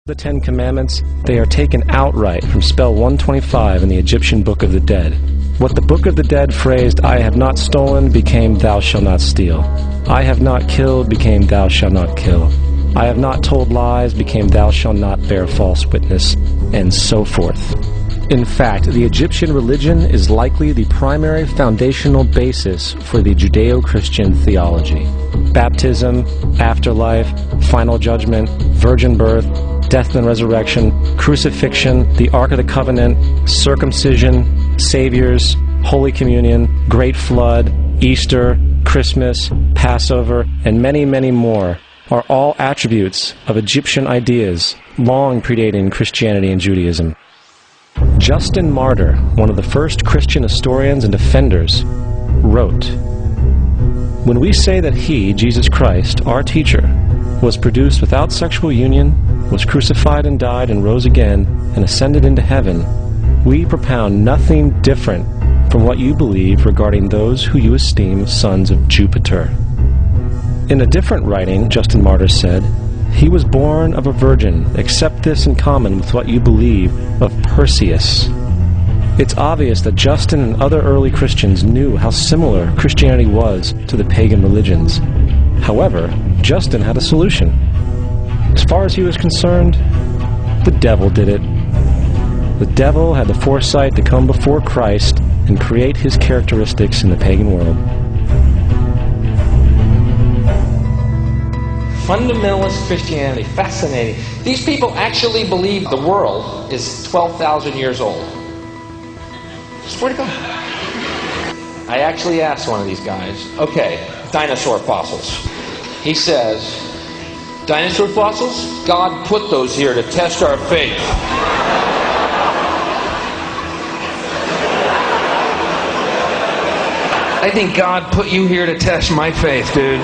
The Ten Commandments, they are taken outright from spell 125 in the Egyptian Book of the Dead. What the Book of the Dead phrased, "I have not stolen," became "Thou shalt not steal." "I have not killed," became "Thou shalt not kill." "I have not told lies," became "Thou shalt not bear false witness," and so forth. In fact, the Egyptian religion is likely the primary foundational basis for the Judeo-Christian theology. Baptism, afterlife, final judgment, virgin birth, death and resurrection, crucifixion, the Ark of the Covenant, circumcision, saviors, Holy Communion, Great Flood, Easter, Christmas, Passover, and many, many more are all attributes of Egyptian ideas long predating Christianity and Judaism. Justin Martyr, one of the first Christian historians and defenders, wrote, "When we say that he, Jesus Christ, our teacher, was produced without sexual union, was crucified and died and rose again, and ascended into heaven, we propound nothing different from what you believe regarding those who you esteem sons of Jupiter." In a different writing, Justin Martyr said, "He was born of a virgin, except this in common with what you believe of Perseus." It's obvious that Justin and other early Christians knew how similar Christianity was to the pagan religions. However, Justin had a solution. As far as he was concerned, the devil did it. The devil had the foresight to come before Christ and create his characteristics in the pagan world. Fundamentalist Christianity, fascinating. These people actually believe the world is 12,000 years old. Swear to God. I actually asked one of these guys, okay, dinosaur fossils. He says, dinosaur fossils? God put those here to test our faith. I think God put you here to test my faith, dude.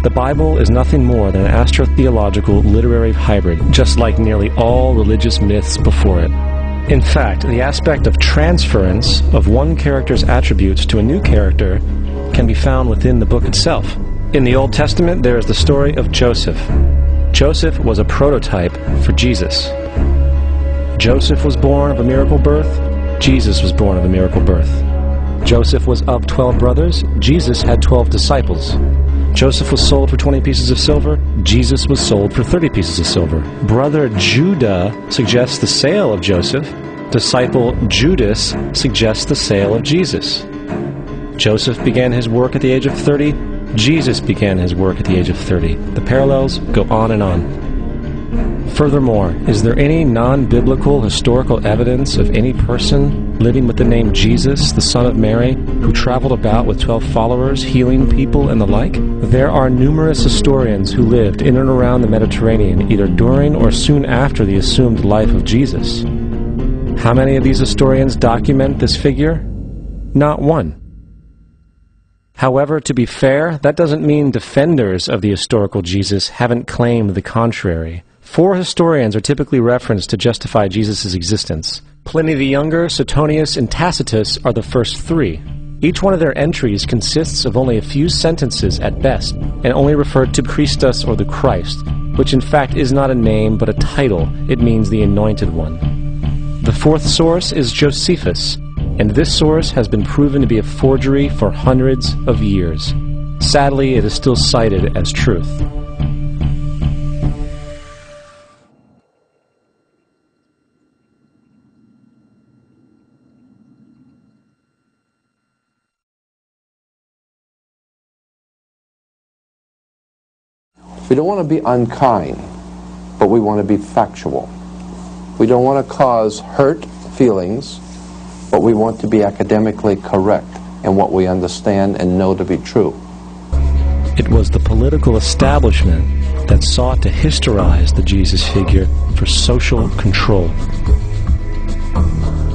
The Bible is nothing more than an astrotheological literary hybrid, just like nearly all religious myths before it. In fact, the aspect of transference of one character's attributes to a new character can be found within the book itself. In the Old Testament, there is the story of Joseph. Joseph was a prototype for Jesus. Joseph was born of a miracle birth. Jesus was born of a miracle birth. Joseph was of 12 brothers. Jesus had 12 disciples. Joseph was sold for 20 pieces of silver. Jesus was sold for 30 pieces of silver. Brother Judah suggests the sale of Joseph. Disciple Judas suggests the sale of Jesus. Joseph began his work at the age of 30. Jesus began his work at the age of 30. The parallels go on and on. Furthermore, is there any non-biblical historical evidence of any person living with the name Jesus, the son of Mary, who traveled about with 12 followers, healing people and the like? There are numerous historians who lived in and around the Mediterranean, either during or soon after the assumed life of Jesus. How many of these historians document this figure? Not one. However, to be fair, that doesn't mean defenders of the historical Jesus haven't claimed the contrary. 4 historians are typically referenced to justify Jesus' existence. Pliny the Younger, Suetonius, and Tacitus are the first 3. Each one of their entries consists of only a few sentences at best, and only referred to Christus or the Christ, which in fact is not a name but a title. It means the Anointed One. The 4th source is Josephus, and this source has been proven to be a forgery for hundreds of years. Sadly, it is still cited as truth. We don't want to be unkind, but we want to be factual. We don't want to cause hurt feelings, but we want to be academically correct in what we understand and know to be true. It was the political establishment that sought to historize the Jesus figure for social control.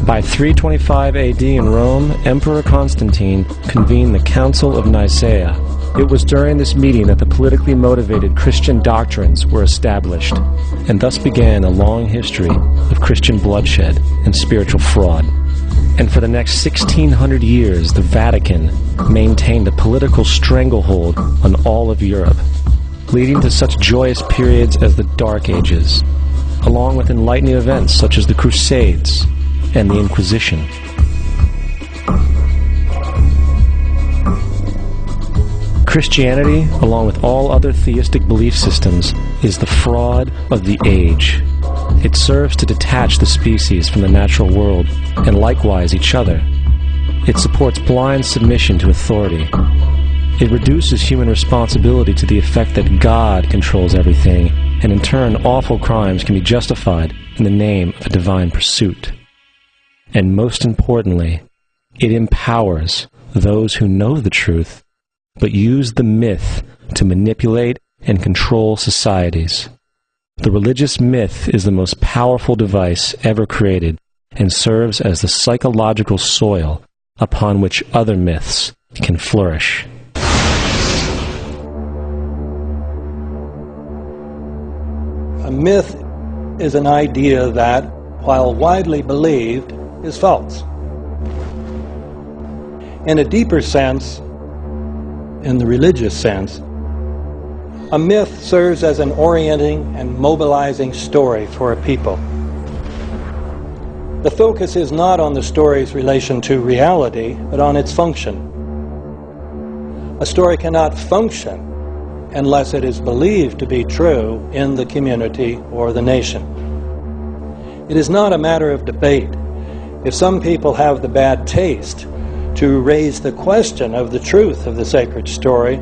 By 325 AD in Rome, Emperor Constantine convened the Council of Nicaea. It was during this meeting that the politically motivated Christian doctrines were established, and thus began a long history of Christian bloodshed and spiritual fraud. And for the next 1600 years, the Vatican maintained a political stranglehold on all of Europe, leading to such joyous periods as the Dark Ages, along with enlightening events such as the Crusades and the Inquisition. Christianity, along with all other theistic belief systems, is the fraud of the age. It serves to detach the species from the natural world, and likewise each other. It supports blind submission to authority. It reduces human responsibility to the effect that God controls everything, and in turn awful crimes can be justified in the name of a divine pursuit. And most importantly, it empowers those who know the truth, but use the myth to manipulate and control societies. The religious myth is the most powerful device ever created and serves as the psychological soil upon which other myths can flourish. A myth is an idea that, while widely believed, is false. In a deeper sense, in the religious sense, a myth serves as an orienting and mobilizing story for a people. The focus is not on the story's relation to reality, but on its function. A story cannot function unless it is believed to be true in the community or the nation. It is not a matter of debate. If some people have the bad taste to raise the question of the truth of the sacred story,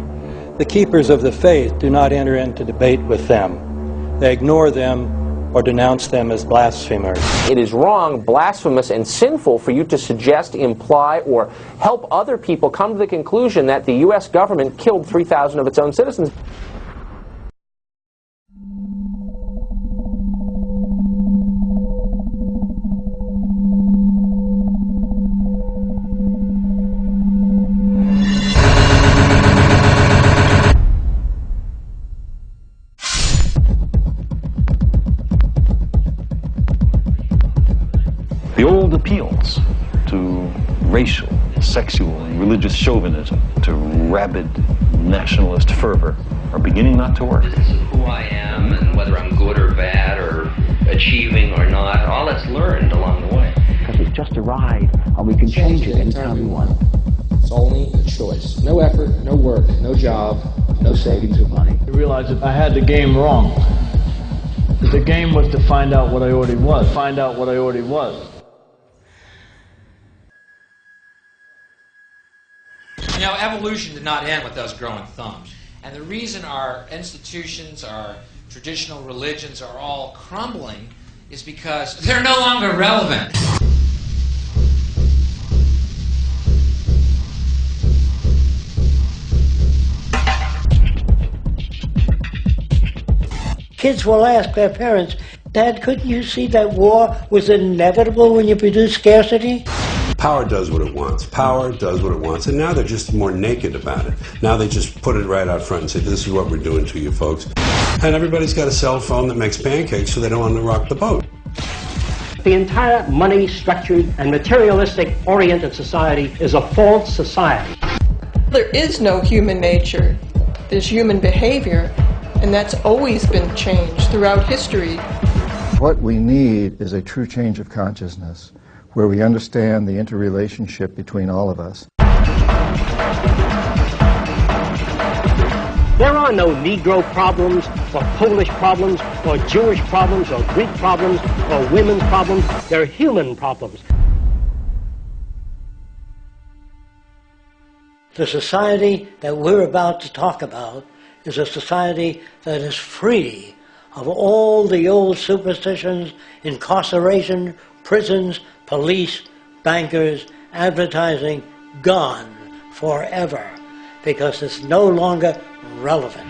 the keepers of the faith do not enter into debate with them. They ignore them or denounce them as blasphemers. It is wrong, blasphemous, and sinful for you to suggest, imply, or help other people come to the conclusion that the U.S. government killed 3,000 of its own citizens. The old appeals to racial, sexual, and religious chauvinism, to rabid nationalist fervor, are beginning not to work. This is who I am, and whether I'm good or bad, or achieving or not, all that's learned along the way. Because it's just a ride, and we can change it anytime we want. It's only a choice. No effort, no work, no job, no savings of money. I realized that I had the game wrong. The game was to find out what I already was. You know, evolution did not end with us growing thumbs. And the reason our institutions, our traditional religions are all crumbling is because they're no longer relevant. Kids will ask their parents, "Dad, couldn't you see that war was inevitable when you produce scarcity?" Power does what it wants. Power does what it wants. And now they're just more naked about it. Now they just put it right out front and say, this is what we're doing to you folks. And everybody's got a cell phone that makes pancakes, so they don't want to rock the boat. The entire money-structured and materialistic-oriented society is a false society. There is no human nature. There's human behavior, and that's always been changed throughout history. What we need is a true change of consciousness, where we understand the interrelationship between all of us. There are no Negro problems, or Polish problems, or Jewish problems, or Greek problems, or women's problems. They're human problems. The society that we're about to talk about is a society that is free of all the old superstitions, incarceration, prisons, police, bankers, advertising, gone forever, because it's no longer relevant.